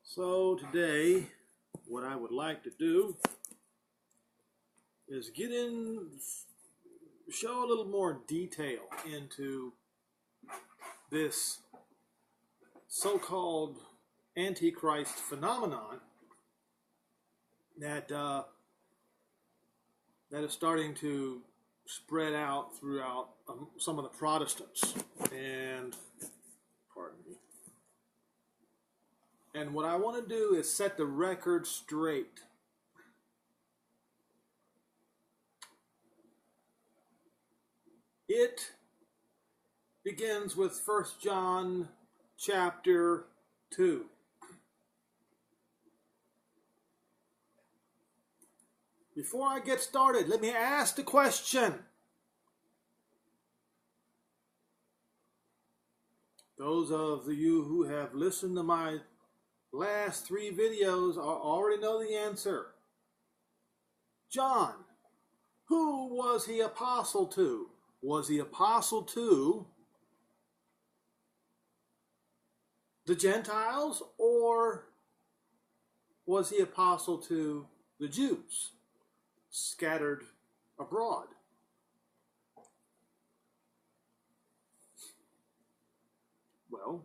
So today, what I would like to do is show a little more detail into this so-called Antichrist phenomenon that is starting to spread out throughout some of the Protestants. And pardon me. And what I want to do is set the record straight. It begins with 1 John chapter 2. Before I get started, let me ask the question. Those of you who have listened to my last 3 videos already know the answer. John, who was he apostle to? Was he apostle to the Gentiles, or was he apostle to the Jews scattered abroad? Well,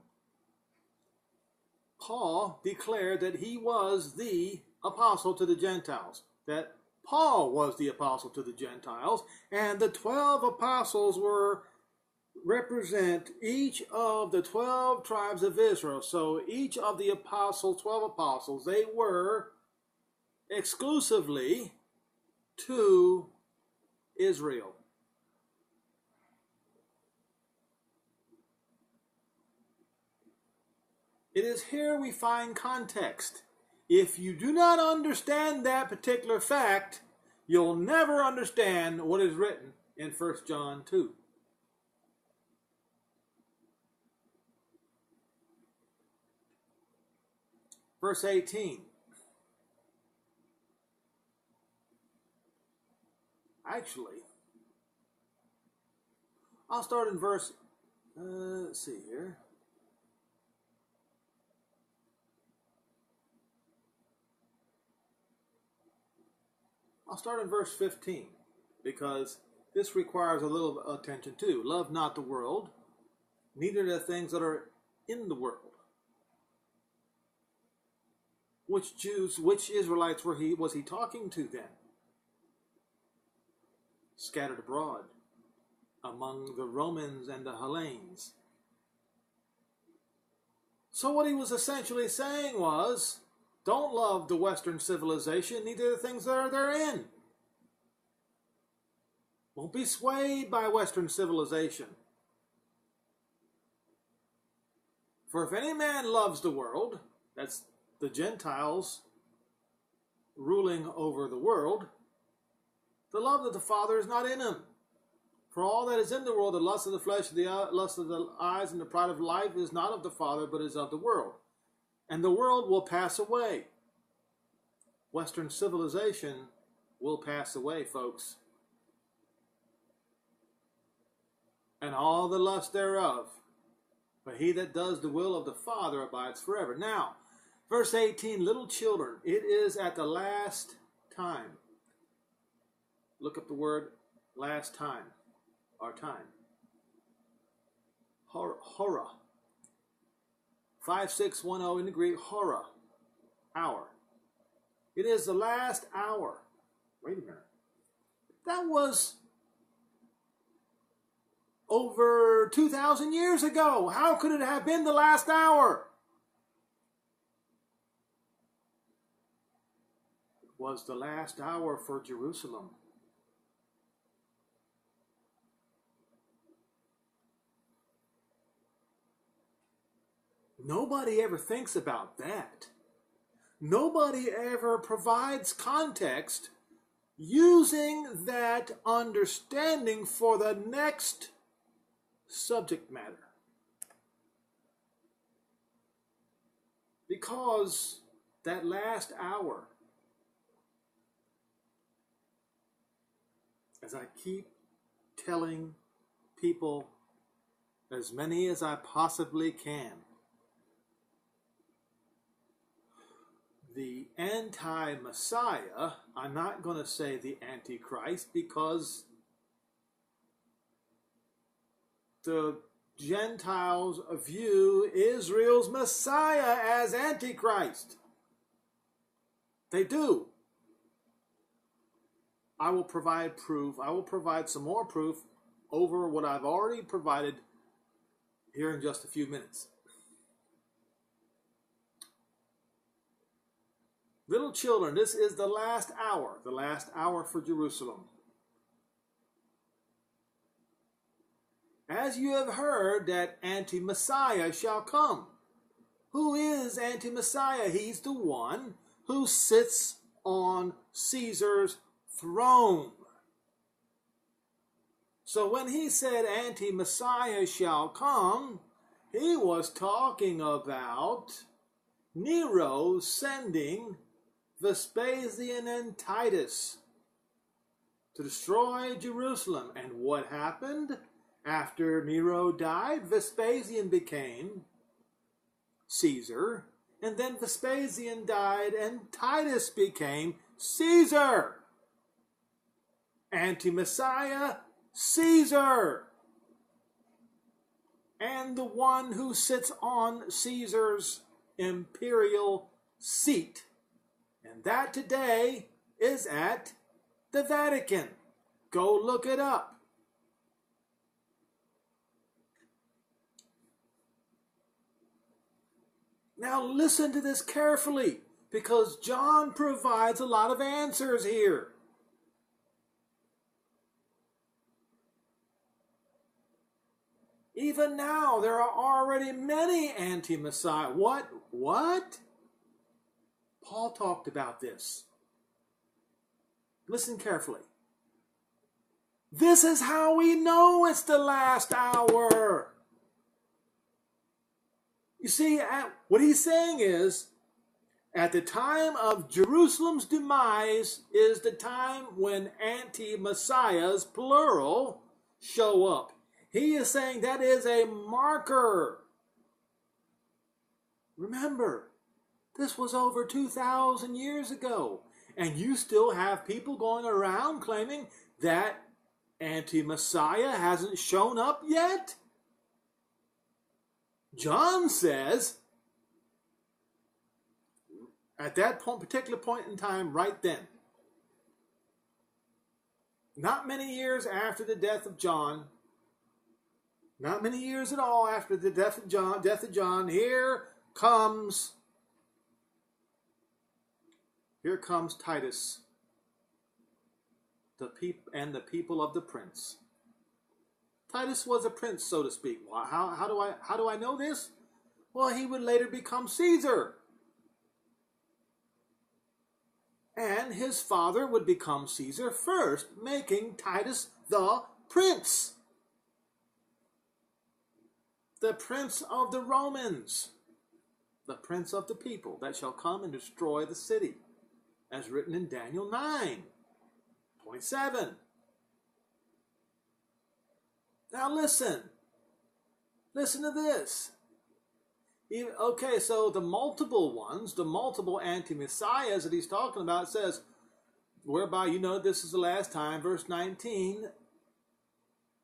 Paul declared that he was the apostle to the Gentiles, that Paul was the apostle to the Gentiles, and the 12 apostles represent each of the 12 tribes of Israel. So each of the apostles, 12 apostles, they were exclusively to Israel. It is here we find context. If you do not understand that particular fact, you'll never understand what is written in 1 John 2. Verse 18. Actually, I'll start in verse, let's see here. I'll start in verse 15, because this requires a little attention too. Love not the world, neither the things that are in the world. Which Jews, which Israelites was he talking to then? Scattered abroad among the Romans and the Hellenes. So what he was essentially saying was, don't love the Western civilization, neither the things that are therein. Won't be swayed by Western civilization. For if any man loves the world, that's the Gentiles ruling over the world, the love of the Father is not in him. For all that is in the world, the lust of the flesh, the lust of the eyes, and the pride of life is not of the Father, but is of the world. And the world will pass away. Western civilization will pass away, folks. And all the lust thereof. But he that does the will of the Father abides forever. Now, verse 18, little children, it is at the last time. Look up the word last time, or time. Hora. 5610 in the Greek, hora, hour. It is the last hour. Wait a minute. That was over 2,000 years ago. How could it have been the last hour? It was the last hour for Jerusalem. Nobody ever thinks about that. Nobody ever provides context using that understanding for the next subject matter. Because that last hour, as I keep telling people, as many as I possibly can, the anti-Messiah, I'm not going to say the Antichrist, because the Gentiles view Israel's Messiah as Antichrist. They do. I will provide proof. I will provide some more proof over what I've already provided here in just a few minutes. Little children, this is the last hour for Jerusalem. As you have heard that anti-Messiah shall come. Who is anti-Messiah? He's the one who sits on Caesar's throne. So when he said anti-Messiah shall come, he was talking about Nero sending Vespasian and Titus to destroy Jerusalem. And what happened? After Nero died, Vespasian became Caesar, and then Vespasian died and Titus became Caesar. Anti-Messiah, Caesar. And the one who sits on Caesar's imperial seat. And that today is at the Vatican. Go look it up. Now listen to this carefully, because John provides a lot of answers here. Even now, there are already many anti-Messiah. What? Paul talked about this. Listen carefully. This is how we know it's the last hour. You see, what he's saying is, at the time of Jerusalem's demise is the time when anti-Messiahs, plural, show up. He is saying that is a marker. Remember, this was over 2,000 years ago, and you still have people going around claiming that anti-Messiah hasn't shown up yet? John says, at that particular point in time, right then, not many years after the death of John, not many years at all after the death of John, here comes Titus, the people of the prince. Titus was a prince, so to speak. How do I know this? Well, he would later become Caesar. And his father would become Caesar first, making Titus the prince. The prince of the Romans. The prince of the people that shall come and destroy the city, as written in Daniel 9:27. Now listen to this. Okay, so the multiple ones, the multiple anti-messiahs that he's talking about, says, whereby you know this is the last time, verse 19,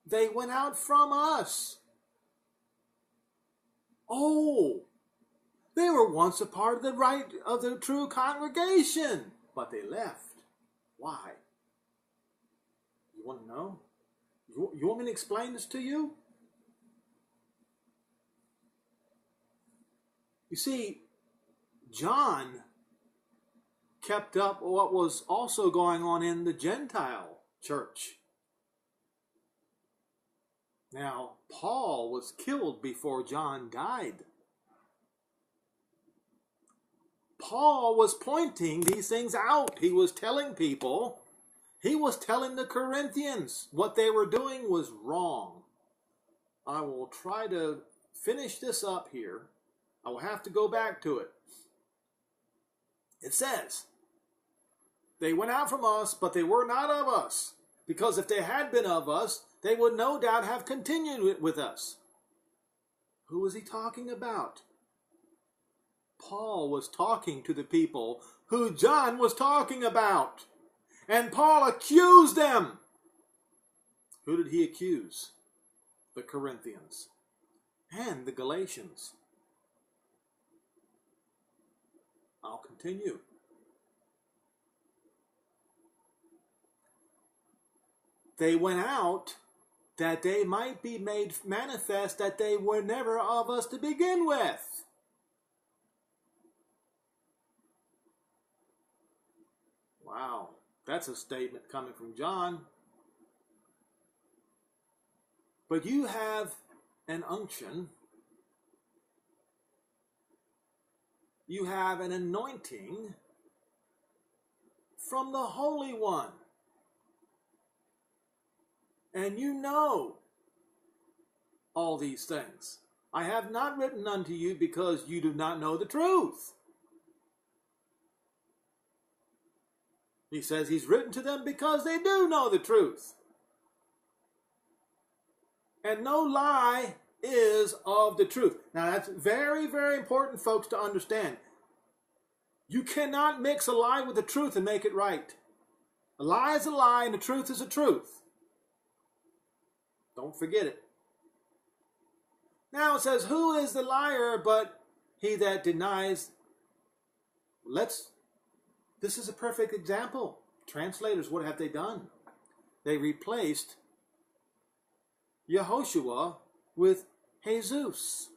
they went out from us. Oh, they were once a part of the true congregation, but they left. Why? You want to know? You want me to explain this to you? You see, John kept up what was also going on in the Gentile church. Now, Paul was killed before John died. Paul was pointing these things out. He was telling people, he was telling the Corinthians what they were doing was wrong. I will try to finish this up here. I will have to go back to it. It says, they went out from us, but they were not of us. Because if they had been of us, they would no doubt have continued with us. Who was he talking about? Paul was talking to the people who John was talking about. And Paul accused them. Who did he accuse? The Corinthians and the Galatians. I'll continue. They went out that they might be made manifest that they were never of us to begin with. Wow, that's a statement coming from John. But you have an unction. You have an anointing from the Holy One. And you know all these things. I have not written unto you because you do not know the truth. He says he's written to them because they do know the truth. And no lie is of the truth. Now that's very, very important, folks, to understand. You cannot mix a lie with the truth and make it right. A lie is a lie and the truth is a truth. Don't forget it. Now it says, who is the liar but he that denies? This is a perfect example. Translators, what have they done? They replaced Yehoshua with Jesus.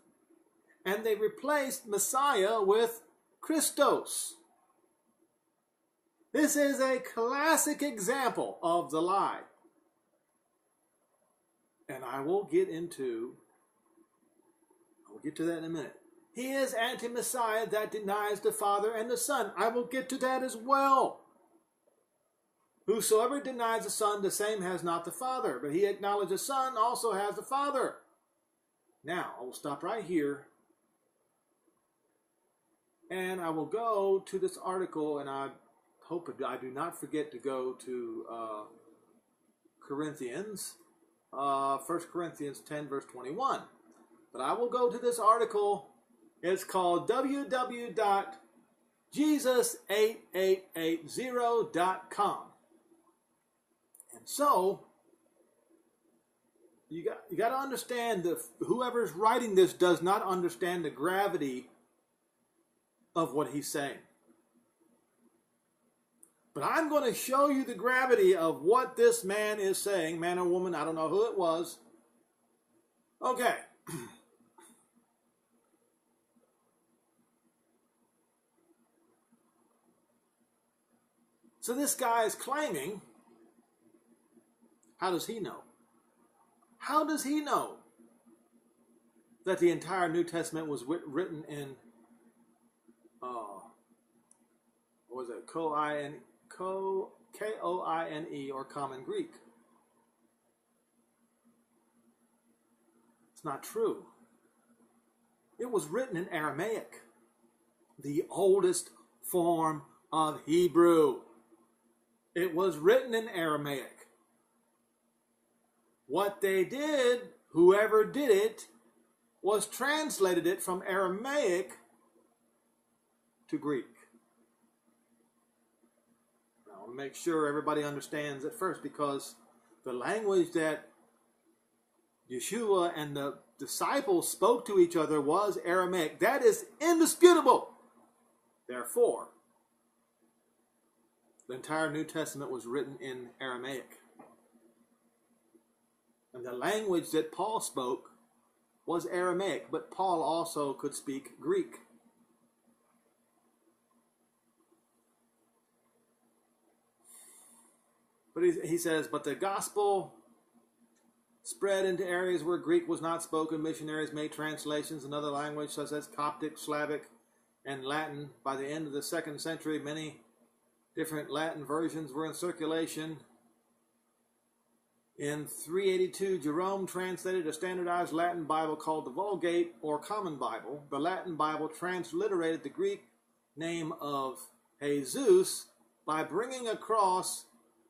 And they replaced Messiah with Christos. This is a classic example of the lie. And I will get to that in a minute. He is anti-Messiah that denies the Father and the Son. I will get to that as well. Whosoever denies the Son, the same has not the Father. But he acknowledges the Son also has the Father. Now, I will stop right here. And I will go to this article, and I hope I do not forget to go to Corinthians. 1 Corinthians 10, verse 21. But I will go to this article. It's called www.jesus8880.com. And so, you got to understand that whoever's writing this does not understand the gravity of what he's saying. But I'm going to show you the gravity of what this man is saying, man or woman, I don't know who it was. Okay. So this guy is claiming, how does he know? How does he know that the entire New Testament was written in, what was it, K-O-I-N-E, or Common Greek? It's not true. It was written in Aramaic, the oldest form of Hebrew. It was written in Aramaic. What they did, whoever did it, was translated it from Aramaic to Greek. Now, I'll make sure everybody understands at first, because the language that Yeshua and the disciples spoke to each other was Aramaic. That is indisputable. Therefore, the entire New Testament was written in Aramaic. And the language that Paul spoke was Aramaic, but Paul also could speak Greek. But he says, but the gospel spread into areas where Greek was not spoken. Missionaries made translations in other languages such as Coptic, Slavic, and Latin. By the end of the 2nd century, many different Latin versions were in circulation. In 382, Jerome translated a standardized Latin Bible called the Vulgate, or Common Bible. The Latin Bible transliterated the Greek name of Jesus by bringing across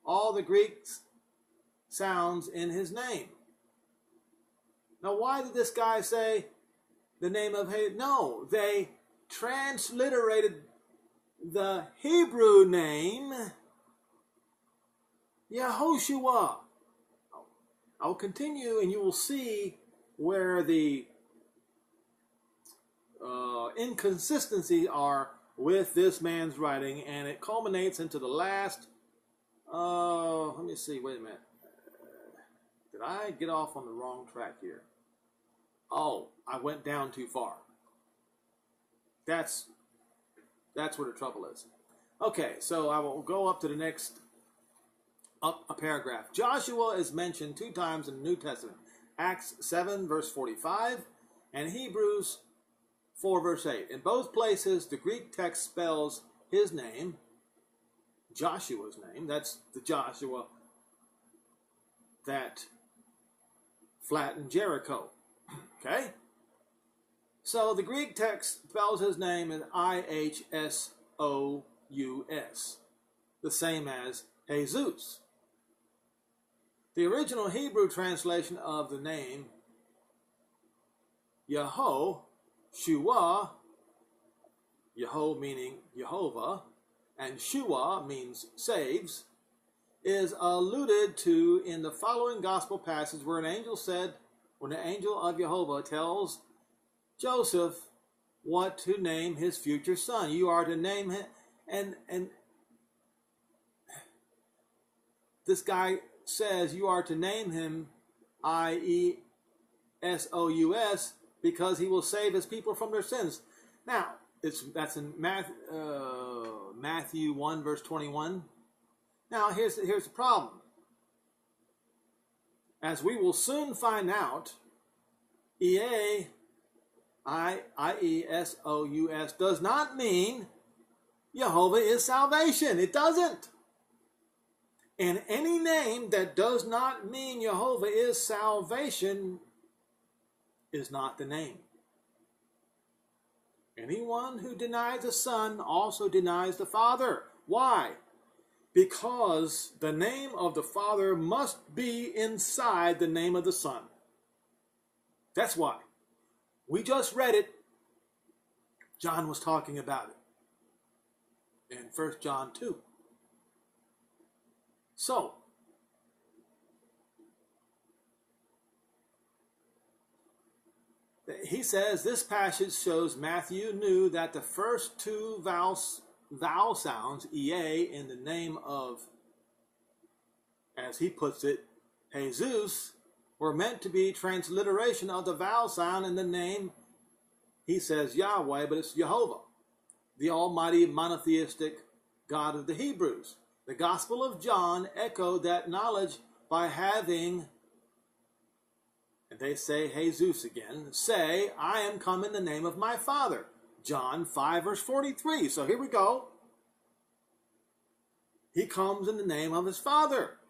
all the Greek sounds in his name. Now, why did this guy say the name of Jesus? No, they transliterated the Hebrew name Yehoshua. I'll continue, and you will see where the inconsistencies are with this man's writing, and it culminates into the last. Let me see. Wait a minute. Did I get off on the wrong track here? Oh, I went down too far. That's where the trouble is. Okay, so I will go up to the next a paragraph. Joshua is mentioned 2 times in the New Testament. Acts 7, verse 45, and Hebrews 4, verse 8. In both places, the Greek text spells his name, Joshua's name. That's the Joshua that flattened Jericho. Okay? So the Greek text spells his name as Ihsous, the same as Jesus. The original Hebrew translation of the name Yehoshua, Yeho meaning Jehovah, and Shua means saves, is alluded to in the following gospel passage where an angel said, when the angel of Jehovah tells Joseph what to name his future son. You are to name him, and this guy says you are to name him Iesous because he will save his people from their sins. Now, that's in Matthew 1 verse 21. Now here's the problem. As we will soon find out, Iesous does not mean Jehovah is salvation. It doesn't. And any name that does not mean Jehovah is salvation is not the name. Anyone who denies the Son also denies the Father. Why? Because the name of the Father must be inside the name of the Son. That's why. We just read it. John was talking about it in 1 John 2. So, he says this passage shows Matthew knew that the first 2 vowel sounds, EA, in the name of, as he puts it, Jesus, were meant to be transliteration of the vowel sound in the name, he says Yahweh, but it's Jehovah, the almighty monotheistic God of the Hebrews. The Gospel of John echoed that knowledge by having, and they say Jesus again, say, I am come in the name of my Father. John 5 verse 43. So here we go. He comes in the name of his Father.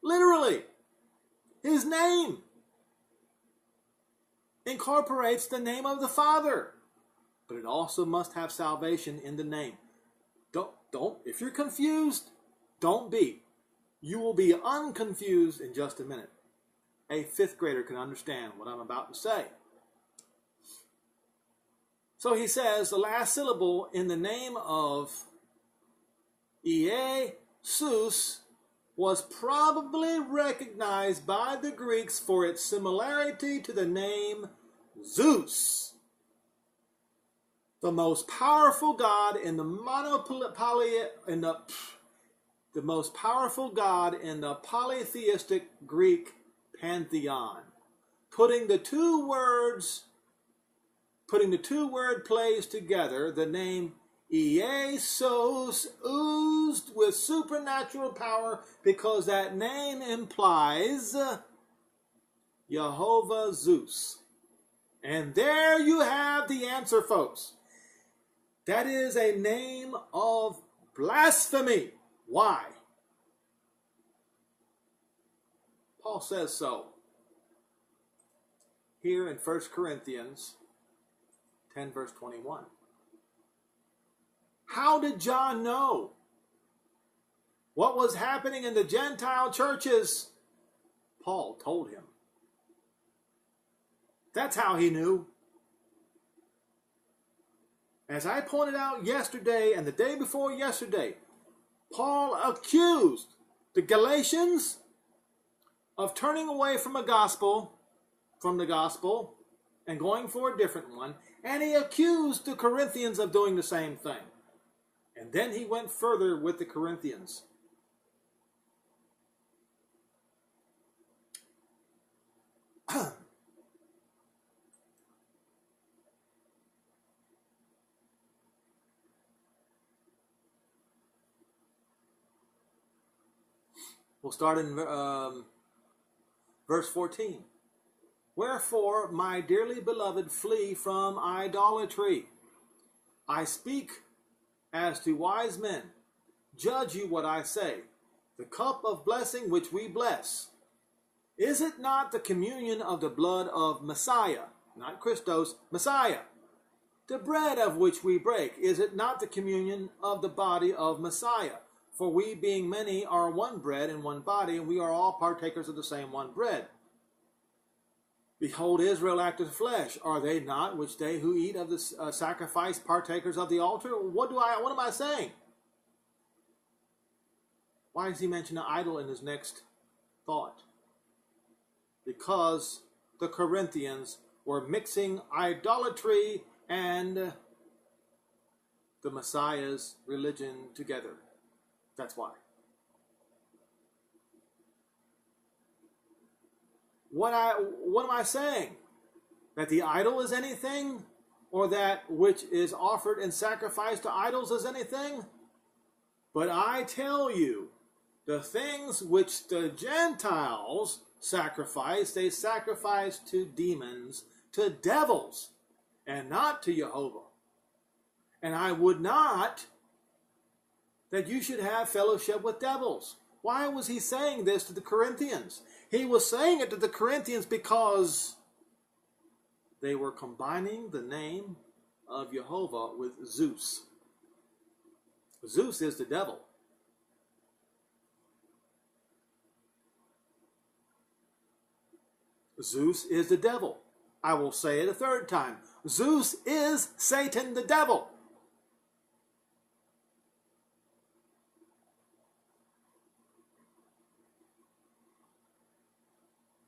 Literally. His name incorporates the name of the Father. But it also must have salvation in the name. Don't, if you're confused, don't be. You will be unconfused in just a minute. A 5th grader can understand what I'm about to say. So he says the last syllable in the name of Iesus was probably recognized by the Greeks for its similarity to the name Zeus, the most powerful god in the the most powerful god in the polytheistic Greek pantheon. Putting the two word plays together, the name Iesus oozed with supernatural power because that name implies Jehovah Zeus. And there you have the answer, folks. That is a name of blasphemy. Why? Paul says so here in 1 Corinthians 10 verse 21. How did John know what was happening in the Gentile churches? Paul told him. That's how he knew. As I pointed out yesterday and the day before yesterday, Paul accused the Galatians of turning away from the gospel, and going for a different one, and he accused the Corinthians of doing the same thing. And then he went further with the Corinthians. We'll start in verse 14. Wherefore, my dearly beloved, flee from idolatry. I speak as to wise men. Judge you what I say. The cup of blessing which we bless, is it not the communion of the blood of Messiah, not Christos, Messiah? The bread of which we break, is it not the communion of the body of Messiah? For we, being many, are one bread and one body, and we are all partakers of the same one bread. Behold, Israel acteth flesh. Are they not, which they who eat of the sacrifice, partakers of the altar? What am I saying? Why does he mention an idol in his next thought? Because the Corinthians were mixing idolatry and the Messiah's religion together. That's why. What am I saying? That the idol is anything? Or that which is offered in sacrifice to idols is anything? But I tell you, the things which the Gentiles sacrifice, they sacrifice to demons, to devils, and not to Jehovah. And I would not that you should have fellowship with devils. Why was he saying this to the Corinthians? He was saying it to the Corinthians because they were combining the name of Jehovah with Zeus. Zeus is the devil. Zeus is the devil. I will say it a third time. Zeus is Satan the devil.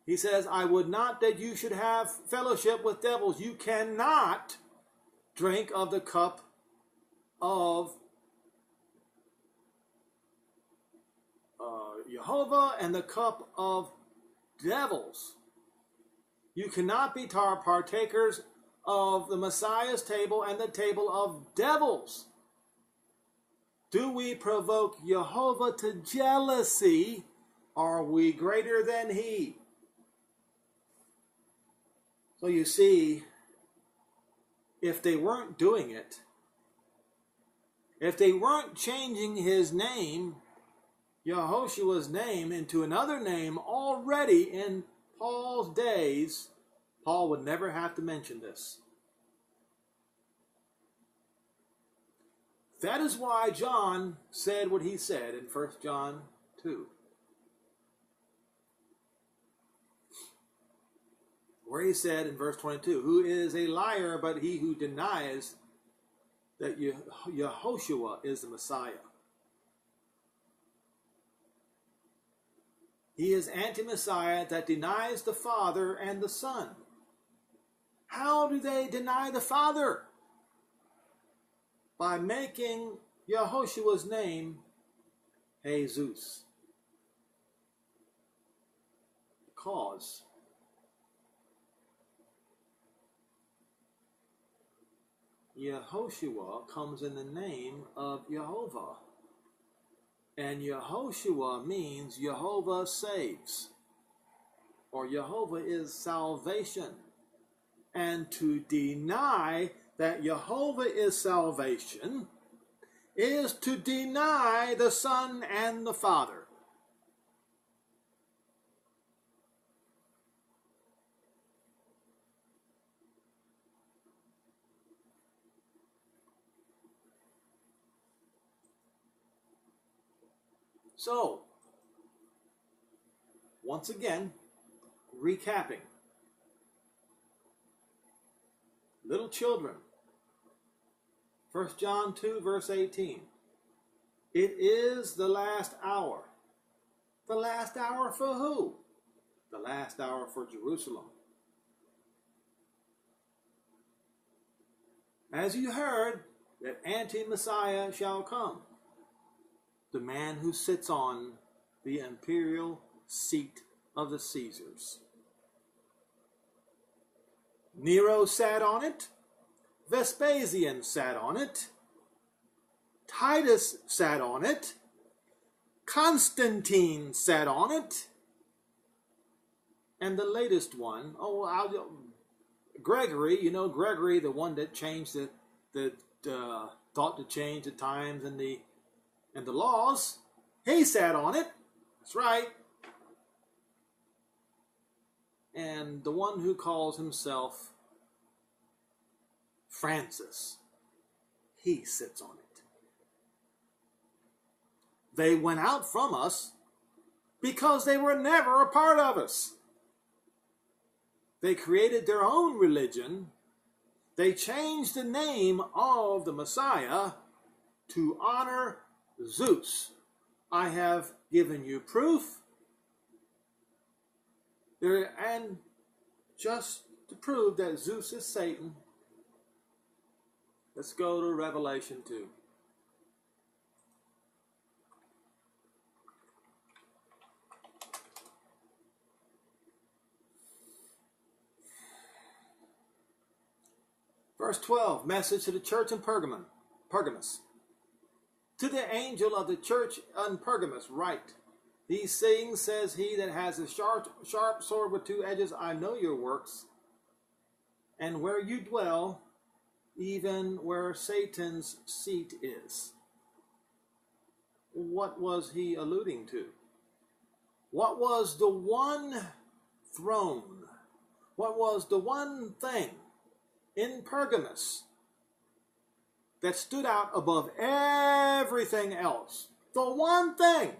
He says, I would not that you should have fellowship with devils. You cannot drink of the cup of Jehovah and the cup of devils. You cannot be partakers of the Messiah's table and the table of devils. Do we provoke Jehovah to jealousy? Are we greater than he? So you see, if they weren't doing it, if they weren't changing his name, Yehoshua's name, into another name already in Paul's days, Paul would never have to mention this. That is why John said what he said in 1 John 2. Where he said in verse 22, who is a liar but he who denies that Yehoshua is the Messiah. He is anti-Messiah that denies the Father and the Son. How do they deny the Father? By making Yehoshua's name Jesus. Because Yehoshua comes in the name of Jehovah. And Yehoshua means Jehovah saves. Or Jehovah is salvation. And to deny that Jehovah is salvation is to deny the Son and the Father. So, once again, recapping. Little children, 1 John 2, verse 18. It is the last hour. The last hour for who? The last hour for Jerusalem. As you heard, that anti-Messiah shall come, the man who sits on the imperial seat of the Caesars. Nero sat on it, Vespasian sat on it, Titus sat on it, Constantine sat on it, and the latest one, Gregory, Gregory, the one that changed thought to change the times and the laws, he sat on it. That's right. And the one who calls himself Francis, he sits on it. They went out from us because they were never a part of us. They created their own religion. They changed the name of the Messiah to honor Zeus. I have given you proof. And just to prove that Zeus is Satan, let's go to Revelation 2. Verse 12, message to the church in Pergamos. To the angel of the church in Pergamos write, these things says he that has a sharp sword with two edges, I know your works, and where you dwell, even where Satan's seat is. What was he alluding to? What was the one throne? What was the one thing in Pergamos that stood out above everything else? The one thing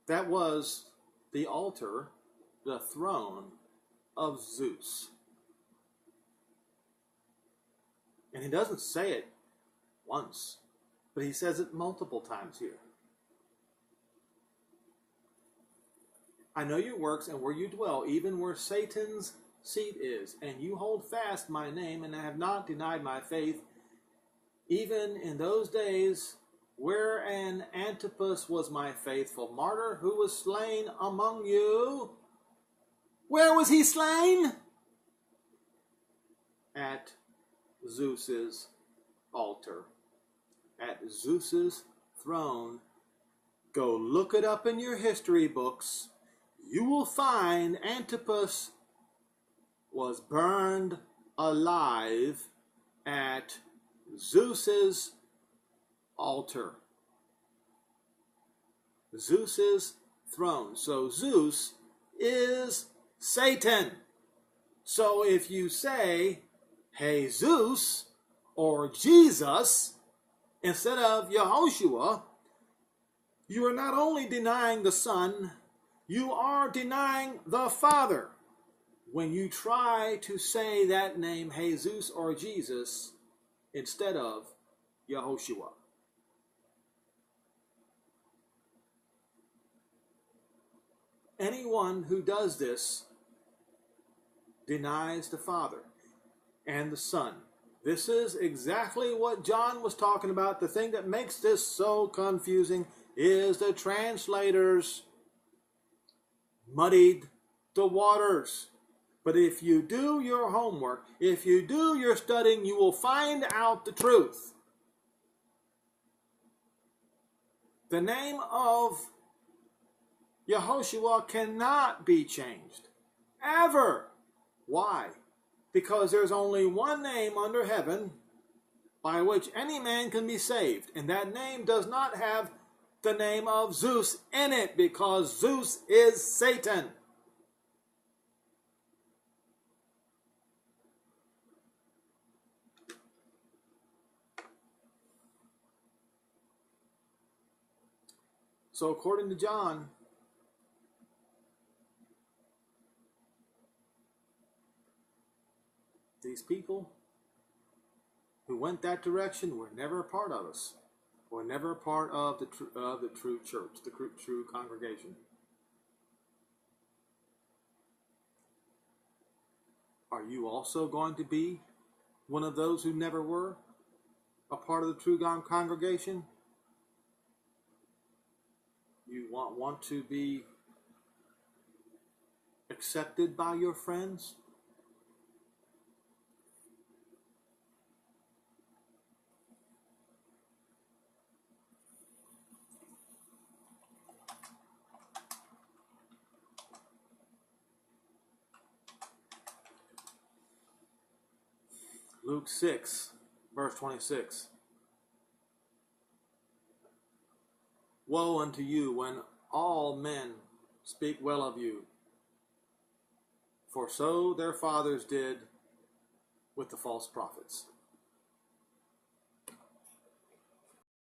that was the altar, the throne of Zeus. And he doesn't say it once, but he says it multiple times here. I know your works and where you dwell, even where Satan's seat is, and you hold fast my name and have not denied my faith, even in those days wherein Antipas was my faithful martyr, who was slain among you. Where was he slain? At Zeus's altar, at Zeus's throne. Go look it up in your history books. You will find Antipas was burned alive at Zeus's altar. Zeus's throne. So Zeus is Satan. So if you say, hey Zeus, or Jesus, instead of Yehoshua, you are not only denying the Son, you are denying the Father when you try to say that name, Jesus or Jesus, instead of Yehoshua. Anyone who does this denies the Father and the Son. This is exactly what John was talking about. The thing that makes this so confusing is the translators muddied the waters. But if you do your homework, if you do your studying, you will find out the truth. The name of Yehoshua cannot be changed. Ever. Why? Because there's only one name under heaven by which any man can be saved. And that name does not have the name of Zeus in it, because Zeus is Satan. So according to John, these people who went that direction were never a part of us. Were never a part of the true church, the true congregation. Are you also going to be one of those who never were a part of the true congregation? You want to be accepted by your friends? Luke 6, verse 26. Woe unto you when all men speak well of you, for so their fathers did with the false prophets.